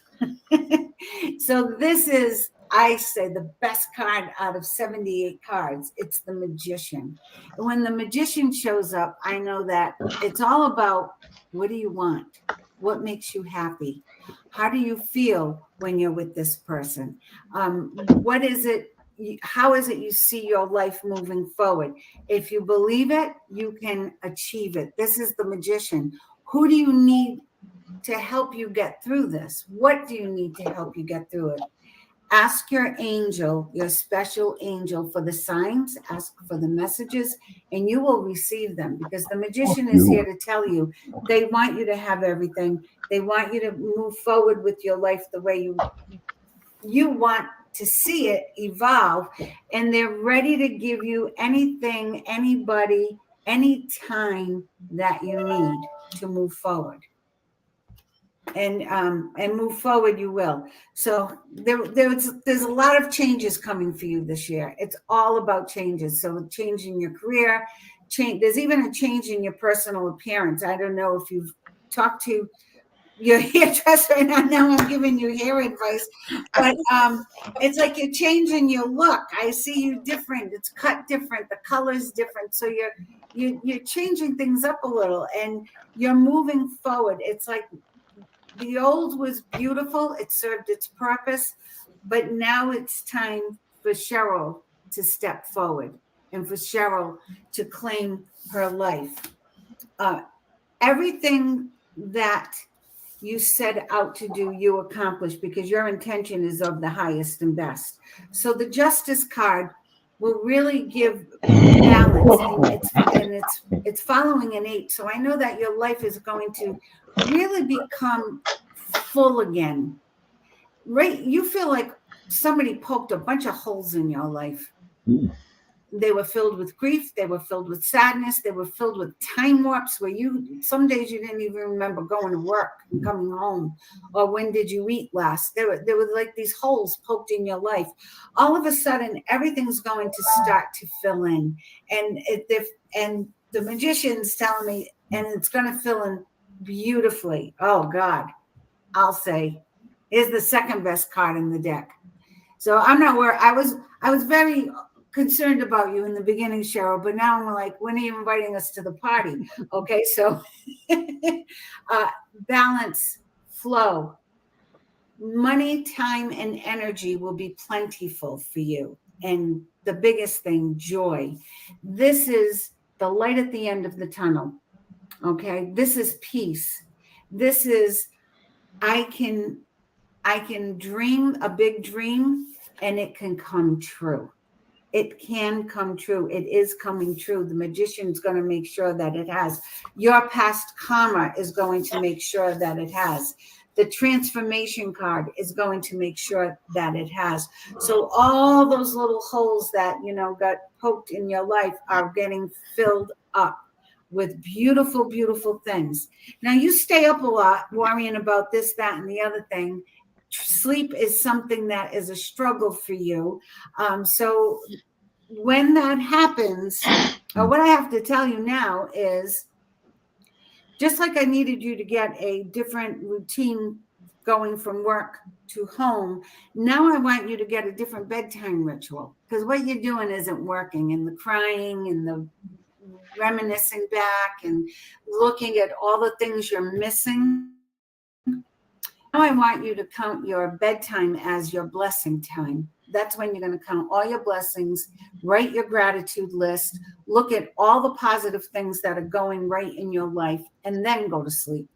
So this is I say the best card out of 78 cards. It's the Magician. And when the Magician shows up, I know that it's all about, what do you want? What makes you happy? How do you feel when you're with this person? What is it? How is it you see your life moving forward? If you believe it, you can achieve it. This is the Magician. Who do you need to help you get through this? What do you need to help you get through it? Ask your angel, your special angel, for the signs, ask for the messages, and you will receive them, because the Magician is here to tell you they want you to have everything. They want you to move forward with your life the way you want to see it evolve, and they're ready to give you anything, anybody, any time that you need to move forward. And move forward you will. So there's a lot of changes coming for you this year. It's all about changes. So change in your career, there's even a change in your personal appearance. I don't know if you've talked to your hairdresser, and now I'm giving you hair advice, but it's like you're changing your look. I see you different. It's cut different. The color's different. So you're changing things up a little, and you're moving forward. It's like the old was beautiful. It served its purpose, but now it's time for Cheryl to step forward and for Cheryl to claim her life. Everything that you set out to do, you accomplish, because your intention is of the highest and best. So the Justice card will really give balance, and it's following an 8. So I know that your life is going to really become full again. Right? You feel like somebody poked a bunch of holes in your life. They were filled with grief. They were filled with sadness. They were filled with time warps where some days you didn't even remember going to work and coming home, or when did you eat last. There were like these holes poked in your life. All of a sudden, everything's going to start to fill in, and the Magician's telling me, and it's going to fill in beautifully. Oh God, I'll say, is the second best card in the deck. So I'm not worried. I was very concerned about you in the beginning, Cheryl, but now I'm like, when are you inviting us to the party? Okay, so balance, flow, money, time, and energy will be plentiful for you. And the biggest thing, joy. This is the light at the end of the tunnel. Okay, this is peace. This is, I can dream a big dream and it can come true. It can come true. It is coming true. The Magician's going to make sure that it has. Your past karma is going to make sure that it has. The transformation card is going to make sure that it has. So all those little holes that, got poked in your life are getting filled up with beautiful, beautiful things. Now, you stay up a lot worrying about this, that, and the other thing. Sleep is something that is a struggle for you. So when that happens, what I have to tell you now is, just like I needed you to get a different routine going from work to home, now I want you to get a different bedtime ritual, because what you're doing isn't working, and the crying and the reminiscing back and looking at all the things you're missing. Now I want you to count your bedtime as your blessing time. That's when you're going to count all your blessings, write your gratitude list, look at all the positive things that are going right in your life, and then go to sleep.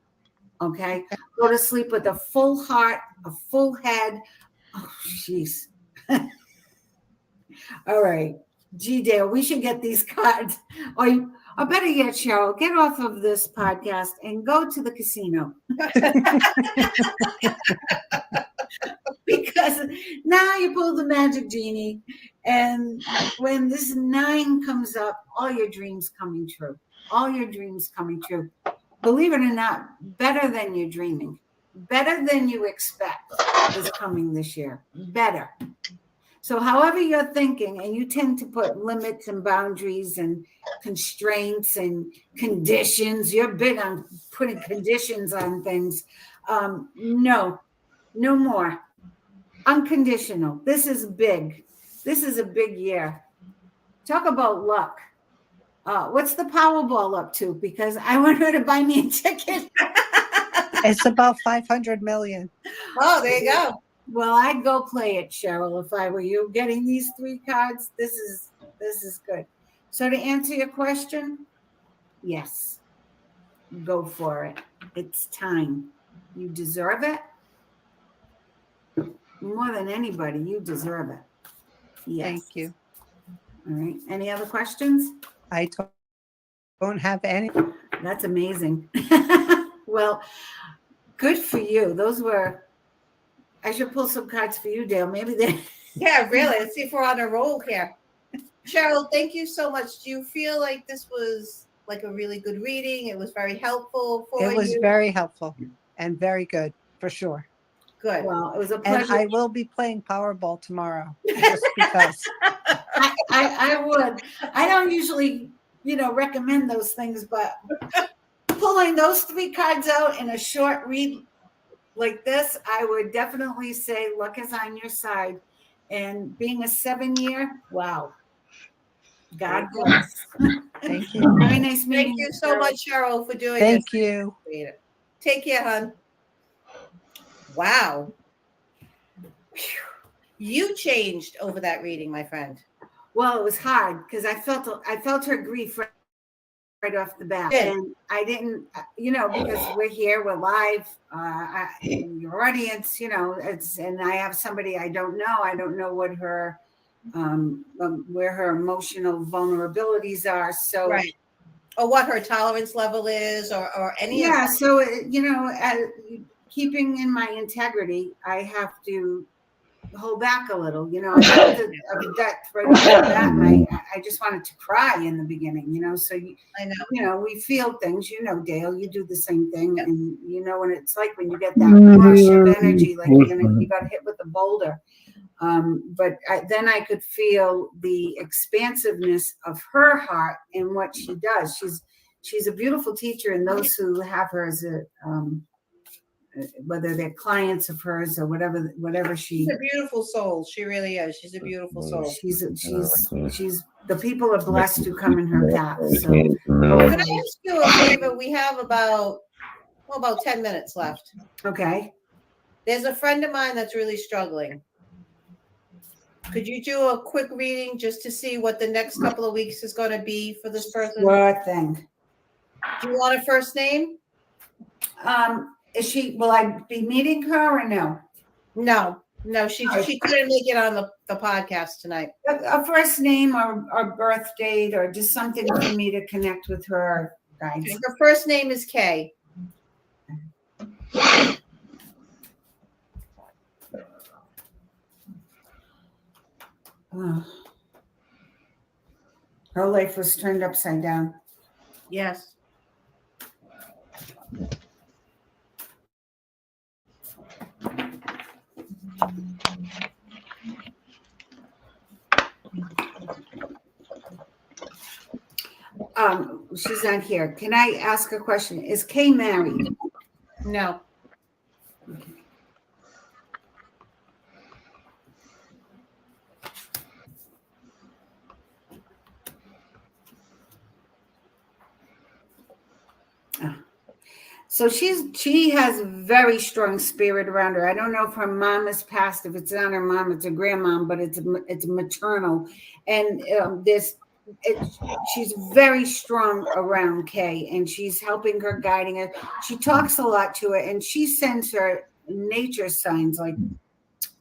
Okay? Go to sleep with a full heart, a full head. Oh, jeez. All right. Gee, Dale, we should get these cards. Or better yet, Cheryl, get off of this podcast and go to the casino. Because now you pull the magic genie, and when this 9 comes up, all your dreams coming true. All your dreams coming true. Believe it or not, better than you're dreaming. Better than you expect is coming this year. Better. So however you're thinking, and you tend to put limits and boundaries and constraints and conditions, you're big on putting conditions on things. No more. unconditional. This is big. This is a big year. Talk about luck. What's the Powerball up to? Because I want her to buy me a ticket. It's about 500 million. Oh, there you go. Well, I'd go play it, Cheryl, if I were you. Getting these 3 cards, this is good. So to answer your question, yes, go for it. It's time. You deserve it. More than anybody, you deserve it. Yes. Thank you. All right. Any other questions? I don't have any. That's amazing. Well, good for you. Those were, I should pull some cards for you, Dale. Maybe they. Yeah, really. Let's see if we're on a roll here. Cheryl, thank you so much. Do you feel like this was like a really good reading? It was very helpful for you? It was very helpful and very good, for sure. Good. Well, it was a And pleasure. I will be playing Powerball tomorrow, just because. I would. I don't usually, recommend those things, but pulling those 3 cards out in a short read like this, I would definitely say luck is on your side. And being a 7-year, wow. God bless. Thank you. Very nice meeting Thank you so much, Cheryl, for doing Thank this. you. Take care, hon. Wow. Whew. You changed over that reading, my friend. Well, it was hard because I felt her grief right off the bat. Good. And I didn't, because we're here, we're live, your audience, and I have somebody I don't know what her, where her emotional vulnerabilities are. So, Right. Or what her tolerance level is, or any of that. So, keeping in my integrity, I have to hold back a little, I felt it of depth right off the bat, and I just wanted to cry in the beginning, so I know. we feel things, Dale, you do the same thing, and when it's like when you get that rush of energy, like you got hit with a boulder, but then I could feel the expansiveness of her heart and what she does. She's a beautiful teacher, and those who have her as a whether they're clients of hers or whatever She's a beautiful soul. She really is. She's a beautiful soul. She's the people are blessed who come in her path. So Can I ask you a favor? We have about 10 minutes left. Okay. There's a friend of mine that's really struggling. Could you do a quick reading just to see what the next couple of weeks is going to be for this person? Sure thing. Do you want a first name? Will I be meeting her or no? No, she couldn't make it on the podcast tonight. A first name or birth date or just something for me to connect with her, guys. Okay, her first name is Kay. Her life was turned upside down. Yes. She's not here. Can I ask a question? Is Kay married? No. So she has a very strong spirit around her. I don't know if her mom is passed. If it's not her mom, it's her grandmom, but it's maternal, and she's very strong around Kay, and she's helping her, guiding her. She talks a lot to her, and she sends her nature signs like,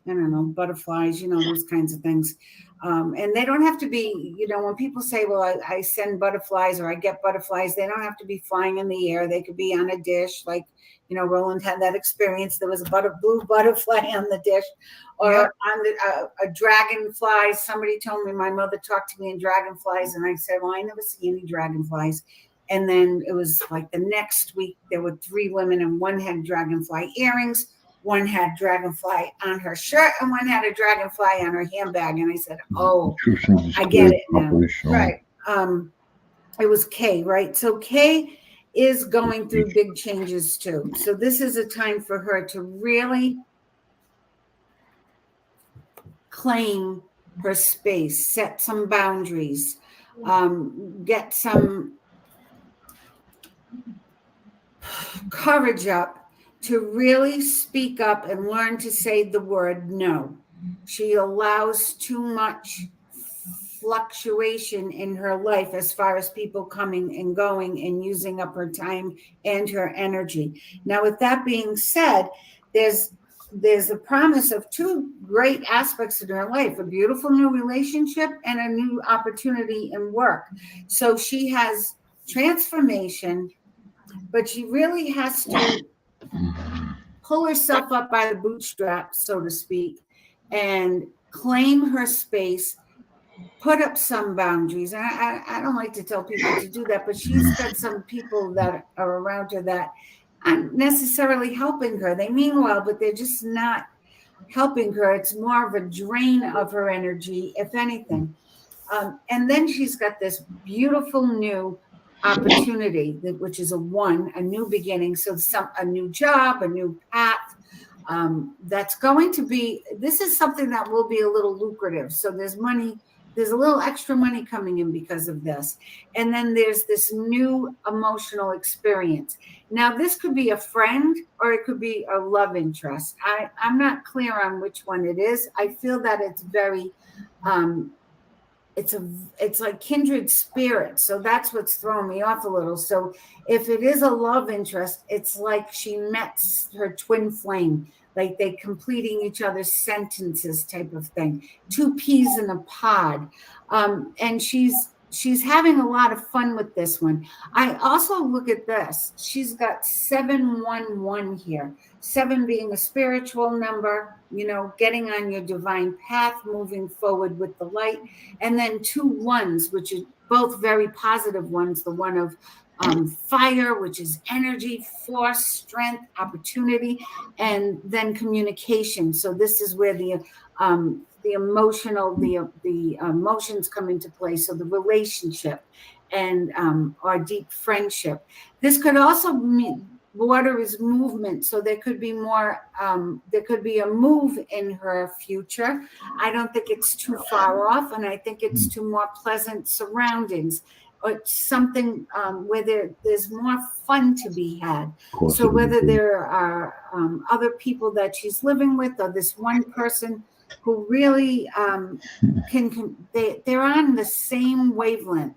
I don't know, butterflies, those kinds of things. And they don't have to be, when people say, well, I send butterflies or I get butterflies, they don't have to be flying in the air. They could be on a dish. Like, Roland had that experience. There was a blue butterfly on the dish, or on a dragonfly. Somebody told me my mother talked to me in dragonflies. And I said, well, I never see any dragonflies. And then it was like the next week, there were 3 women, and one had dragonfly earrings. One had dragonfly on her shirt, and one had a dragonfly on her handbag. And I said, oh, I get it now. Right. It was Kay, right? So Kay is going through big changes too. So this is a time for her to really claim her space, set some boundaries, get some courage up to really speak up and learn to say the word no. She allows too much fluctuation in her life as far as people coming and going and using up her time and her energy. Now, with that being said, there's a promise of two great aspects in her life, a beautiful new relationship and a new opportunity in work. So she has transformation, but she really has to pull herself up by the bootstraps, so to speak, and claim her space, put up some boundaries. And I don't like to tell people to do that, but she's got some people that are around her that aren't necessarily helping her. They mean well, but they're just not helping her. It's more of a drain of her energy, if anything. And then she's got this beautiful new opportunity, which is a new beginning. So a new job, a new path. That's going to be, this is something that will be a little lucrative. So there's a little extra money coming in because of this. And then there's this new emotional experience. Now, this could be a friend or it could be a love interest. I'm not clear on which one it is. I feel that it's very, it's like kindred spirits. So that's what's throwing me off a little. So if it is a love interest, it's like she met her twin flame, like they completing each other's sentences type of thing. Two peas in a pod. And she's having a lot of fun with this one. I also look at this. She's got 711 here. 7 being a spiritual number, getting on your divine path, moving forward with the light. And then 2 ones, which are both very positive ones. The one of fire, which is energy, force, strength, opportunity, and then communication. So this is where the emotions come into play. So the relationship and our deep friendship. This could also mean water is movement. So there could be more, there could be a move in her future. I don't think it's too far off, and I think it's to more pleasant surroundings, or something where there's more fun to be had. So whether there are other people that she's living with, or this one person who really they're on the same wavelength.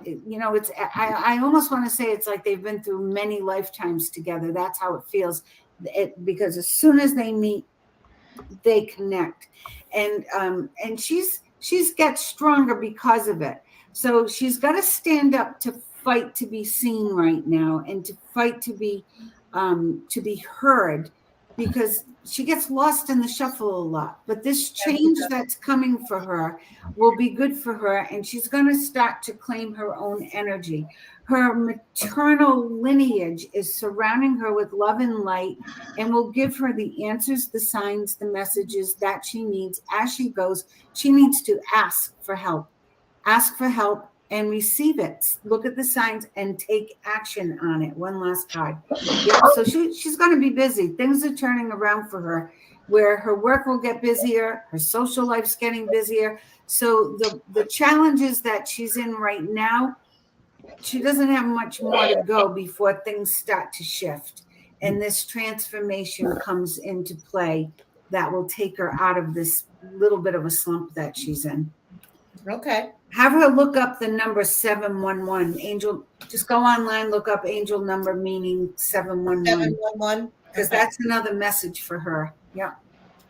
I almost want to say it's like they've been through many lifetimes together. That's how it feels. Because as soon as they meet, they connect, and she's gets stronger because of it. So she's got to stand up to fight to be seen right now, and to fight to be heard, because she gets lost in the shuffle a lot. But this change that's coming for her will be good for her, and she's going to start to claim her own energy. Her maternal lineage is surrounding her with love and light, and will give her the answers, the signs, the messages that she needs as she goes. She needs to ask for help and receive it. Look at the signs and take action on it. One last card. Yeah, so she's going to be busy. Things are turning around for her, where her work will get busier, her social life's getting busier. So the challenges that she's in right now, she doesn't have much more to go before things start to shift. And this transformation comes into play that will take her out of this little bit of a slump that she's in. Okay. Have her look up the number 711. Angel, just go online, look up angel number meaning 711. 711. Because that's another message for her. Yeah.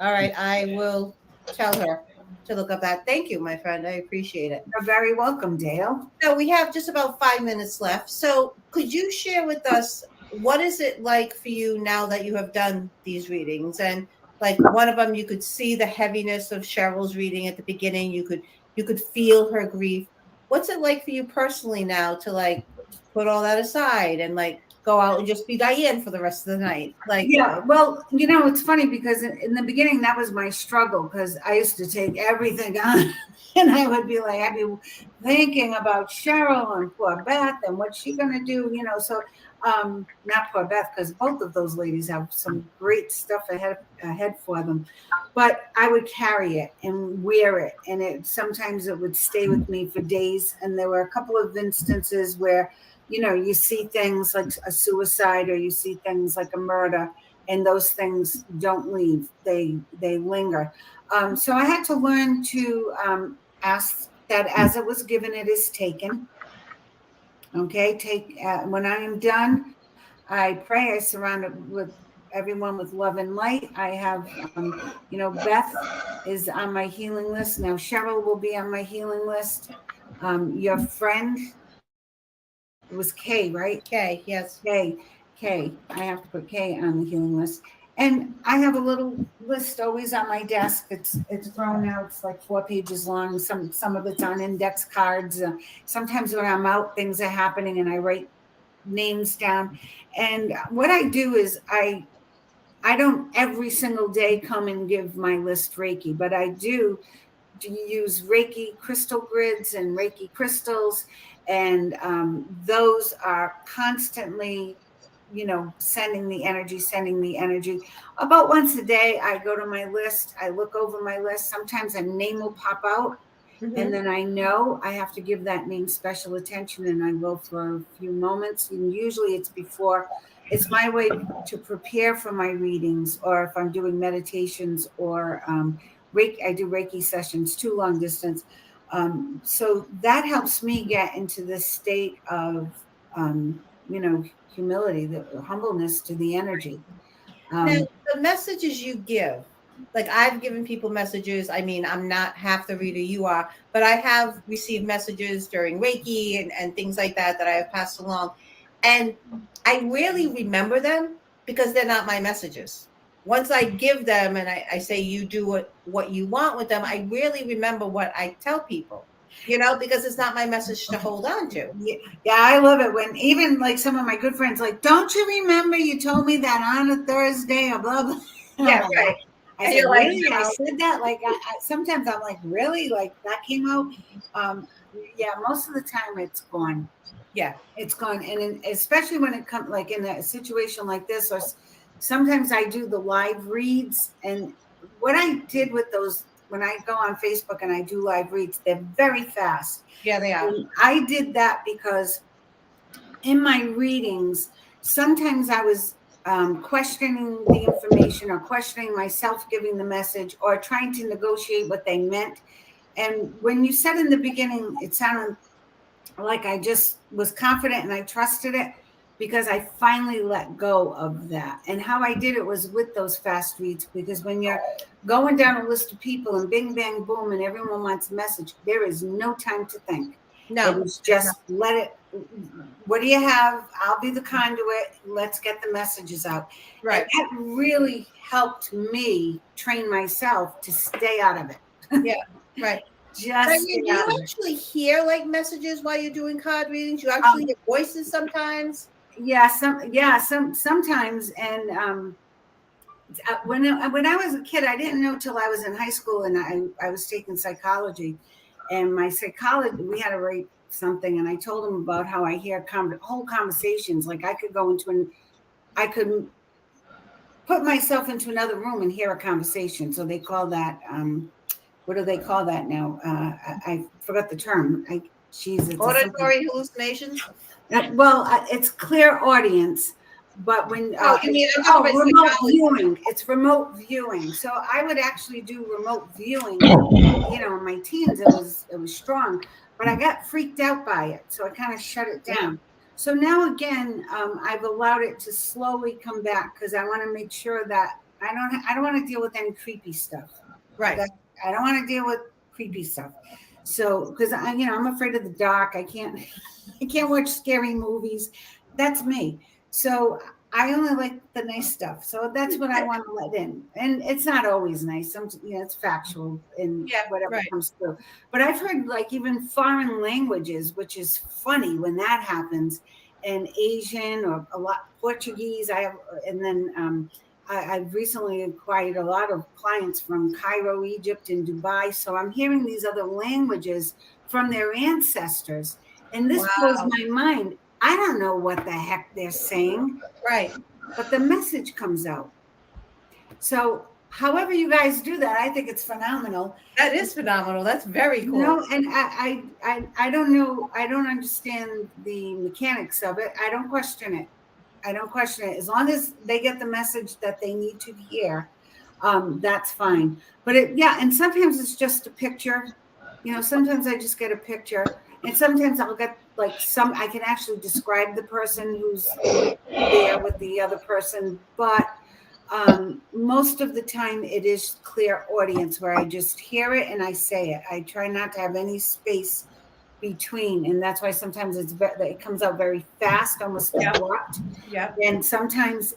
All right. I will tell her to look up that. Thank you, my friend. I appreciate it. You're very welcome, Dale. So we have just about 5 minutes left. So could you share with us, what is it like for you now that you have done these readings? And like one of them, you could see the heaviness of Cheryl's reading at the beginning. You could feel her grief. What's it like for you personally now to like put all that aside and like go out and just be Diane for the rest of the night? Like, yeah, well, it's funny because in the beginning that was my struggle, because I used to take everything on, and I would be like, I'd be thinking about Cheryl and poor Beth and what's she gonna do, so Not poor Beth, because both of those ladies have some great stuff ahead for them. But I would carry it and wear it, and sometimes it would stay with me for days. And there were a couple of instances where, you see things like a suicide, or you see things like a murder, and those things don't leave; they linger. So I had to learn to ask that as it was given, it is taken. Okay, when I am done, I pray. I surround it with everyone with love and light. I have, Beth is on my healing list now. Cheryl will be on my healing list. Your friend, it was Kay, right? Okay, yes. Kay. I have to put Kay on the healing list. And I have a little list always on my desk. It's thrown out. It's like 4 pages long. Some of it's on index cards. Sometimes when I'm out, things are happening, and I write names down. And what I do is I don't every single day come and give my list Reiki, but I do use Reiki crystal grids and Reiki crystals, and those are constantly sending the energy. About once a day, I go to my list, I look over my list. Sometimes a name will pop out, and then I know I have to give that name special attention, and I will for a few moments. And usually it's my way to prepare for my readings, or if I'm doing meditations, or Reiki. I do Reiki sessions, too long distance. So that helps me get into this state of, humility, the humbleness to the energy. Now, the messages you give, like I've given people messages. I mean, I'm not half the reader you are, but I have received messages during Reiki and things like that I have passed along. And I really remember them because they're not my messages. Once I give them and I say, you do what you want with them, I really remember what I tell people, because it's not my message to hold on to. Yeah, I love it when even like some of my good friends, like, don't you remember you told me that on a Thursday or blah, blah. Yeah, right. I said, really? I said that? Like, sometimes I'm like, really? Like, that came out? Yeah, most of the time it's gone. Yeah, it's gone. And especially when it comes, like in a situation like this, or sometimes I do the live reads. And what I did with those, when I go on Facebook and I do live reads, they're very fast. Yeah, they are. And I did that because in my readings, sometimes I was questioning the information, or questioning myself giving the message, or trying to negotiate what they meant. And when you said in the beginning, it sounded like I just was confident and I trusted it, because I finally let go of that. And how I did it was with those fast reads, because when you're going down a list of people and bing, bang, boom, and everyone wants a message, there is no time to think. No, it was just let it. What do you have? I'll be the conduit. Let's get the messages out. Right. And that really helped me train myself to stay out of it. Yeah, right. Just do you actually hear like messages while you're doing card readings? You actually hear voices sometimes? Yeah, sometimes. And when I was a kid, I didn't know till I was in high school, and I was taking psychology, and my psychology, we had to write something, and I told him about how I hear whole conversations. Like I could put myself into another room and hear a conversation. So they call that what do they call that now? I forgot the term. Auditory hallucinations. It's clear audience, but when you mean remote viewing? It's remote viewing. So I would actually do remote viewing. In my teens, it was strong, but I got freaked out by it, so I kind of shut it down. So now again, I've allowed it to slowly come back, because I want to make sure that I don't want to deal with any creepy stuff. Right. I don't want to deal with creepy stuff. So, because I'm afraid of the dark. I can't watch scary movies. That's me. So I only like the nice stuff. So that's what I want to let in. And it's not always nice. It's factual in whatever comes through. But I've heard like even foreign languages, which is funny when that happens, and Asian or a lot Portuguese. I've recently acquired a lot of clients from Cairo, Egypt, and Dubai. So I'm hearing these other languages from their ancestors. And this blows my mind. I don't know what the heck they're saying, Right. but the message comes out. So however you guys do that, I think it's phenomenal. That is phenomenal. That's very cool. No, and I don't know. I don't understand the mechanics of it. I don't question it. I don't question it. As long as they get the message that they need to hear, that's fine. But and sometimes it's just a picture. Sometimes I just get a picture, and sometimes I'll get like I can actually describe the person who's there with the other person, but most of the time it is clear audience where I just hear it and I say it. I try not to have any space between, and that's why sometimes it comes out very fast, almost abrupt. Yeah. And sometimes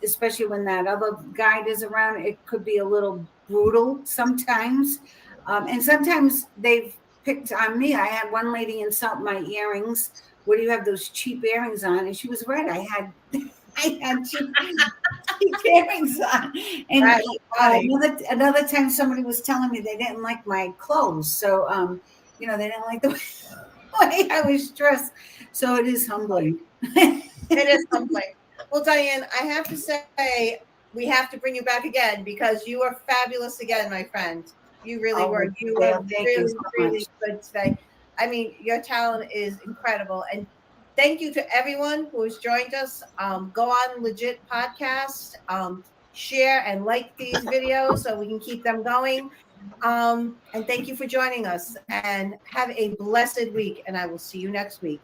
especially when that other guide is around, it could be a little brutal sometimes. And sometimes they've picked on me. I had one lady insult my earrings. What do you have those cheap earrings on? And she was right. I had cheap earrings on. And another time somebody was telling me they didn't like my clothes. So, they didn't like the way I was dressed. So it is humbling. It is humbling. Well, Diane, I have to say, we have to bring you back again because you are fabulous again, my friend. You really were. You were really good today. I mean, your talent is incredible. And thank you to everyone who has joined us. Go on Legit Podcast, share and like these videos so we can keep them going. And thank you for joining us. And have a blessed week. And I will see you next week.